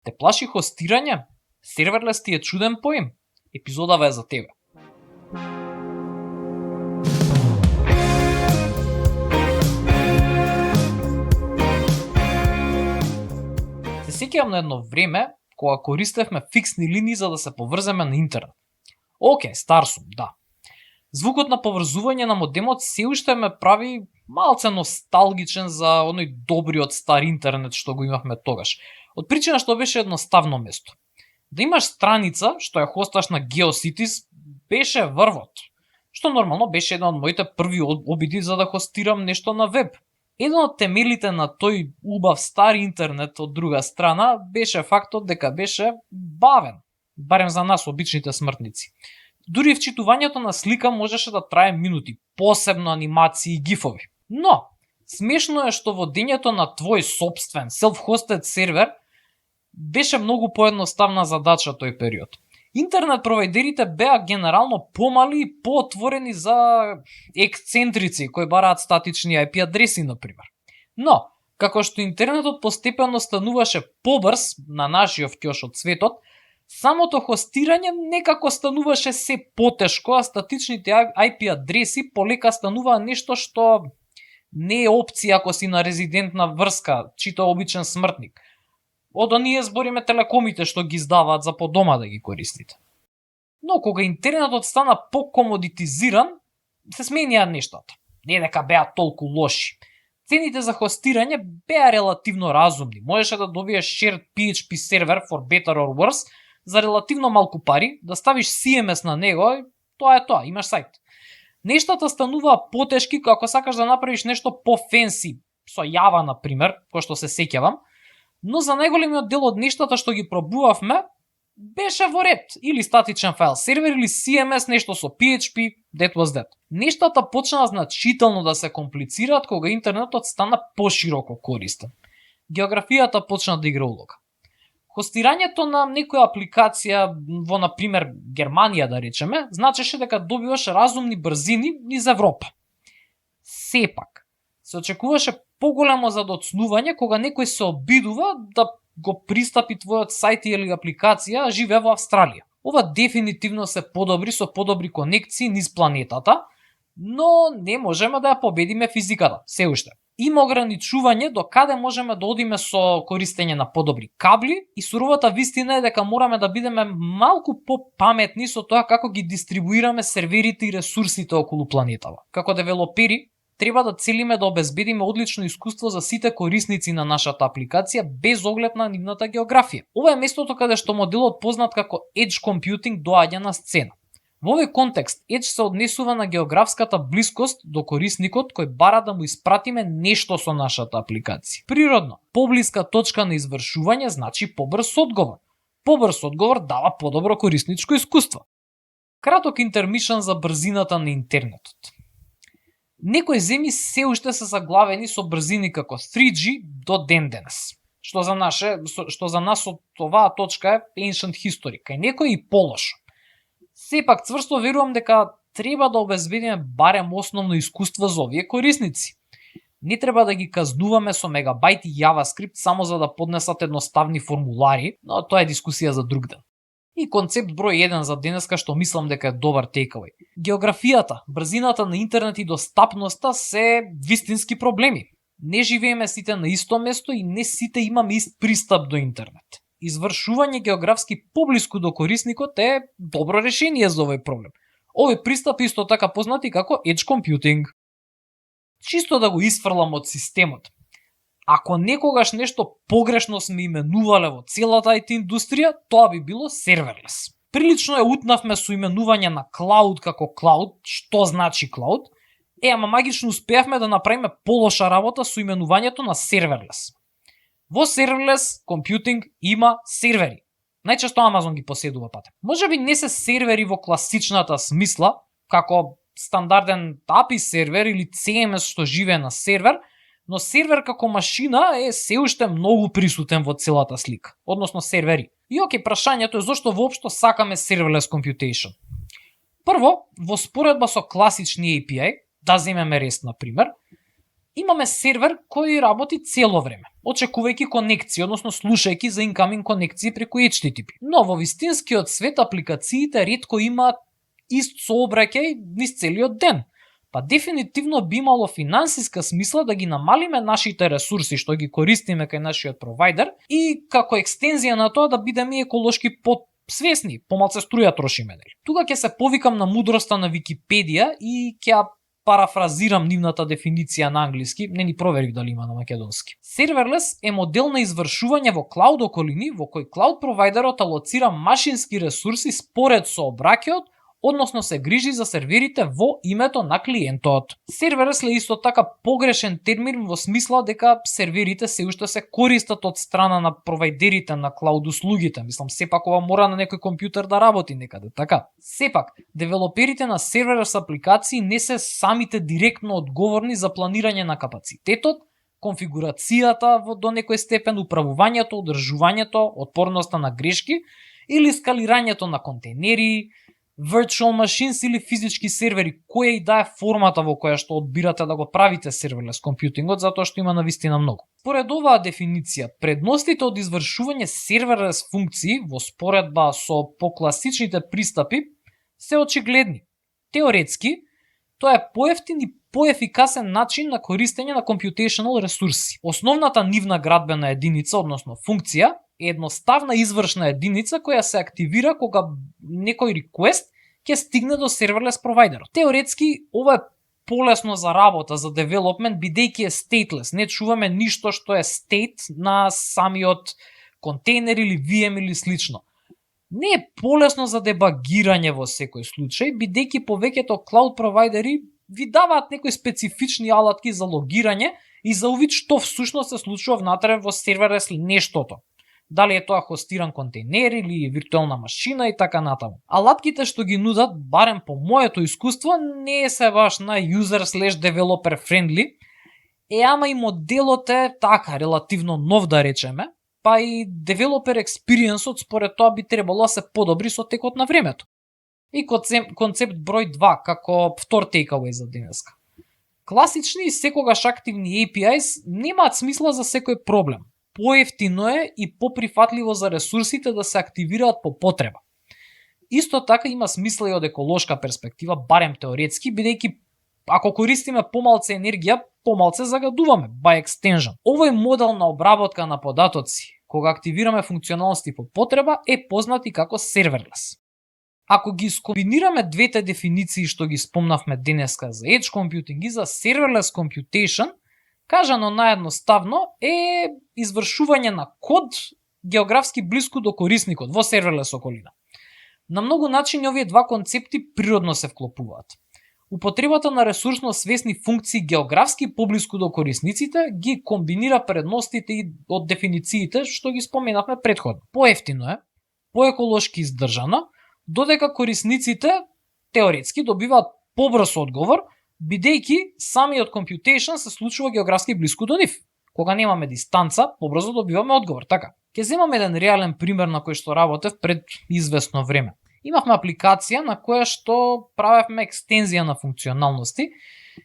Те плаши хостирање? Серверлес ти е чуден поим? Епизодава е за тебе. Се сеќавам на едно време кога користевме фиксни линии за да се поврземе на интернет. Океј, стар сум, да. Звукот на поврзување на модемот се уште ме прави малце носталгичен за оној добриот стар интернет што го имавме тогаш. Од причина што беше едноставно место. Да имаш страница што ја хосташ на GeoCities беше врвот, што нормално беше еден од моите први обиди за да хостирам нешто на веб. Еден од темелите на тој убав стар интернет од друга страна беше фактот дека беше бавен, барем за нас обичните смртници. Дури вчитувањето на слика можеше да трае минути, посебно анимации и гифови. Но, смешно е што водењето на твој собствен self-hosted сервер беше многу поедноставна задача тој период. Интернет провайдерите беа генерално помали и поотворени за ексцентрици кои бараат статични IP адреси, например. Но, како што интернетот постепено стануваше побрз на нашиот ќош од светот, самото хостирање некако стануваше се потешко, а статичните IP адреси полека стануваа нешто што не е опција ако си на резидентна врска, чито обичен смртник. Од оние збориме телекомите што ги издаваат за по дома да ги користите. Но кога интернетот стана покомодитизиран, се сменија нештата. Не дека беа толку лоши. Цените за хостирање беа релативно разумни. Можеше да добиеш shared PHP сервер for better or worse за релативно малку пари, да ставиш CMS на него и тоа е тоа, имаш сајт. Нештата стануваа потешки ако сакаш да направиш нешто по-фенси, со Java, например, кој што се сеќавам, но за најголемиот дел од нештата што ги пробувавме, беше во ред, или статичен файл сервер, или CMS, нешто со PHP, that was that. Нештата почнаа значително да се комплицираат кога интернетот стана пошироко користен. Географијата почна да игра улога. Хостирањето на некоја апликација во, например, Германија, да речеме, значеше дека добиваш разумни брзини низ Европа. Сепак, се очекуваше поголемо задоцнување кога некој се обидува да го пристапи твојот сајт или апликација, а живее во Австралија. Ова дефинитивно се подобри со подобри конекции низ планетата, но не можеме да ја победиме физиката, се уште. Има ограничување до каде можеме да одиме со користење на подобри кабли и суровата вистина е дека мораме да бидеме малку попаметни со тоа како ги дистрибуираме серверите и ресурсите околу планетава. Како девелопери, треба да целиме да обезбедиме одлично искуство за сите корисници на нашата апликација без оглед на нивната географија. Ова е местото каде што моделот познат како Edge Computing доаѓа на сцена. Во овој контекст, Edge се однесува на географската блискост до корисникот кој бара да му испратиме нешто со нашата апликација. Природно, поблиска точка на извршување значи побрз одговор. Побрз одговор дава подобро корисничко искуство. Краток интермишн за брзината на интернетот. Некои земји се уште се заглавени со брзини како 3G до ден денес. Што за нас од оваа точка е ancient history, кај некои и полошо. Сепак цврсто верувам дека треба да обезбедиме барем основно искуство за овие корисници. Не треба да ги казнуваме со мегабајти JavaScript само за да поднесат едноставни формулари, но тоа е дискусија за друг ден. И концепт број 1 за денеска што мислам дека е добар takeaway. Географијата, брзината на интернет и достапноста се вистински проблеми. Не живееме сите на исто место и не сите имаме ист пристап до интернет. Извршување географски поблиску до корисникот е добро решение за овој проблем. Овој пристап исто така познати како Edge Computing. Чисто да го исфрлам од системот. Ако некогаш нешто погрешно сме именувале во целата IT индустрија, тоа би било serverless. Прилично е утнавме со именување на cloud како cloud, што значи cloud, ама магично успеавме да направиме полоша работа со именувањето на serverless. Во serverless computing има сервери. Најчесто Amazon ги поседува пате. Можеби не се сервери во класичната смисла, како стандарден API сервер или CMS што живее на сервер, но сервер како машина е се уште многу присутен во целата слика, односно сервери. И окей, прашањето е зошто воопшто сакаме serverless computation. Прво, во споредба со класични API, да земеме REST, например, Имаме сервер кој работи цело време, очекувајќи конекции, односно слушајќи за incoming конекции преку HTTP. Но во вистинскиот свет апликациите ретко имаат ист сообраќај низ целиот ден. Па дефинитивно би имало финансиска смисла да ги намалиме нашите ресурси што ги користиме кај нашиот провайдер и како екстензија на тоа да бидеме еколошки свесни, помалце струја трошиме, нели? Тука ќе се повикам на мудроста на Википедија и ќе парафразирам нивната дефиниција на англиски, не ни проверив дали има на македонски. Serverless е модел на извршување во клауд околини во кој клауд провайдерот алоцира машински ресурси според сообраќајот, односно се грижи за серверите во името на клиентот. Serverless е исто така погрешен термин во смисла дека серверите се уште се користат од страна на провайдерите на клауд услугите. Мислам, сепак ова мора на некој компјутер да работи некаде, така? Сепак, девелоперите на serverless апликации не се самите директно одговорни за планирање на капацитетот, конфигурацијата до некој степен, управувањето, одржувањето, отпорноста на грешки или скалирањето на контейнери, virtual machines или физички сервери, која и да е формата во која што одбирате да го правите serverless компјутингот, затоа што има навистина многу. Според оваа дефиниција, предностите од извршување serverless функции во споредба со покласичните пристапи се очигледни. Теоретски, тоа е поевтин и поефикасен начин на користење на computational ресурси. Основната нивна градбена единица, односно функција, е едноставна извршна единица која се активира кога некој request ќе стигне до serverless провайдерот. Теоретски, ова е полесно за работа, за development, бидејќи е stateless. Не чуваме ништо што е state на самиот контейнер или VM или слично. Не е полесно за дебагирање во секој случај, бидејќи повеќето cloud провайдери ви даваат некои специфични алатки за логирање и за увид што всушност се случува внатре во serverless нештото. Дали е тоа хостиран контейнер или виртуелна машина и така натаму. Алатките што ги нудат, барем по моето искуство, не е се баш на user/developer friendly, ама и моделот е така, релативно нов да речеме, па и developer experience-от според тоа би требало да се подобри со текот на времето. И концепт број 2, како втор takeaway за денеска. Класични и секогаш активни APIs немаат смисла за секој проблем. Поевтино е и поприфатливо за ресурсите да се активираат по потреба. Исто така има смисла и од еколошка перспектива, барем теоретски, бидејќи ако користиме помалце енергија, помалце загадуваме, by extension. Овој модел на обработка на податоци, кога активираме функционалности по потреба, е познат и како serverless. Ако ги скомбинираме двете дефиниции што ги спомнавме денеска за edge computing и за serverless computation, кажано наедноставно е извршување на код географски блиску до корисникот во serverless околина. На многу начини овие два концепти природно се вклопуваат. Употребата на ресурсно свесни функции географски поблиску до корисниците ги комбинира предностите и од дефинициите што ги споменавме претходно. Поевтино е, поеколошки издржано, додека корисниците теоретски добиваат побрз одговор, бидејќи самиот computation се случува географски блиску до нив. Кога немаме дистанца, побрзо добиваме одговор, така. Ќе земам еден реален пример на кој што работев пред известно време. Имавме апликација на која што правевме екстензија на функционалности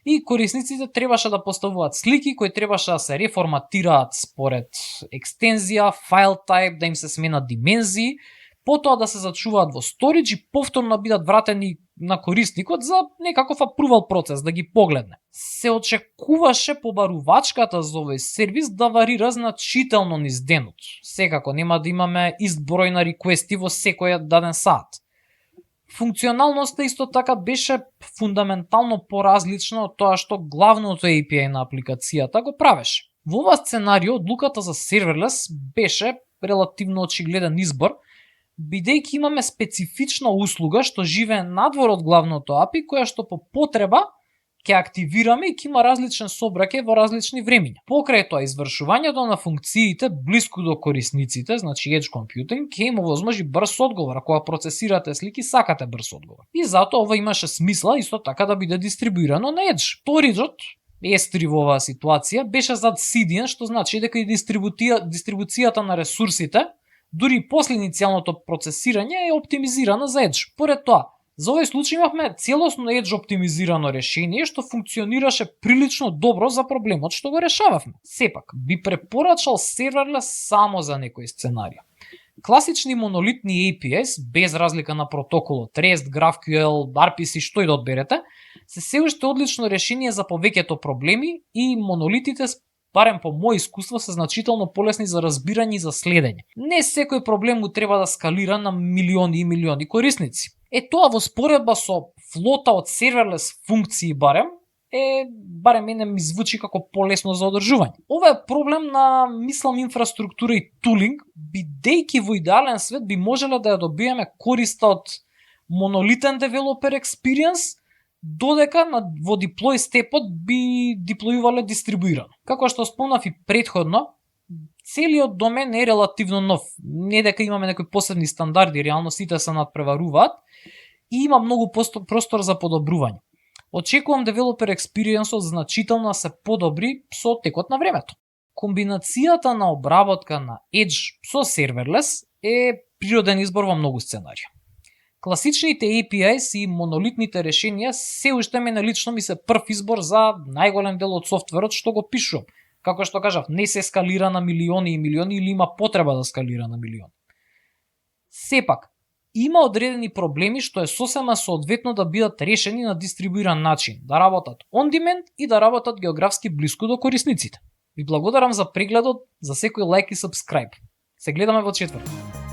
и корисниците требаше да поставуваат слики кои требаше да се реформатираат според екстензија, файл type, да им се сменат димензии, потоа да се зачуваат во storage и повторно бидат вратени на корисникот за некаков approval процес да ги погледне. Се очекуваше побарувачката за овој сервис да варира значително низ денот. Секако нема да имаме ист број на реквести во секој даден саат. Функционалноста исто така беше фундаментално поразлична од тоа што главното API на апликацијата го правеше. Во ова сценарио одлуката за serverless беше релативно очигледен избор, бидејќи имаме специфична услуга што живее надвор од главното API, која што по потреба ќе активираме и ќе има различен сообраќај во различни времиња. Покрај тоа, извршувањето на функциите блиску до корисниците, значи edge computing, ќе им овозможи брз одговор, ако процесирате слики, сакате брз одговор. И затоа ова имаше смисла исто така да биде дистрибуирано на edge. Сториджот, естри во оваа ситуација, беше зад CDN, што значи дека и дистрибуцијата на ресурсите, дури и после иницијалното процесирање, е оптимизирана за edge. Поред тоа, За овој случај имавме целосно edge оптимизирано решение што функционираше прилично добро за проблемот што го решававме. Сепак, би препорачал серверлес само за некои сценарија. Класични монолитни APIs, без разлика на протоколот, REST, GraphQL, RPC, што и да одберете, се уште одлично решение за повеќето проблеми и монолитите, барем по моје искуство, се значително полесни за разбирање и за следење. Не секој проблем му треба да скалира на милиони и милиони корисници. Тоа во споредба со флота од серверлес функции барем мене ми звучи како полесно за одржување. Ова е проблем на, мислам, инфраструктура и тулинг, бидејќи во идеален свет би можеле да ја добиеме користа од монолитен developer experience, додека во диплој степот би диплојувале дистрибуирано. Како што спомнав и претходно, целиот домен е релативно нов. Не дека имаме некои посебни стандарди, реално сите се надпреваруваат и има многу простор за подобрување. Очекувам developer experience-от значително да се подобри со текот на времето. Комбинацијата на обработка на Edge со serverless е природен избор во многу сценарија. Класичните APIs и монолитните решенија се уште мене лично ми се прв избор за најголем дел од софтверот што го пишувам. Како што кажав, не се скалира на милиони и милиони или има потреба да скалира на милиони. Сепак, има одредени проблеми што е сосема соодветно да бидат решени на дистрибуиран начин, да работат on demand и да работат географски блиску до корисниците. Ви благодарам за прегледот, за секој лайк и subscribe. Се гледаме во четврток.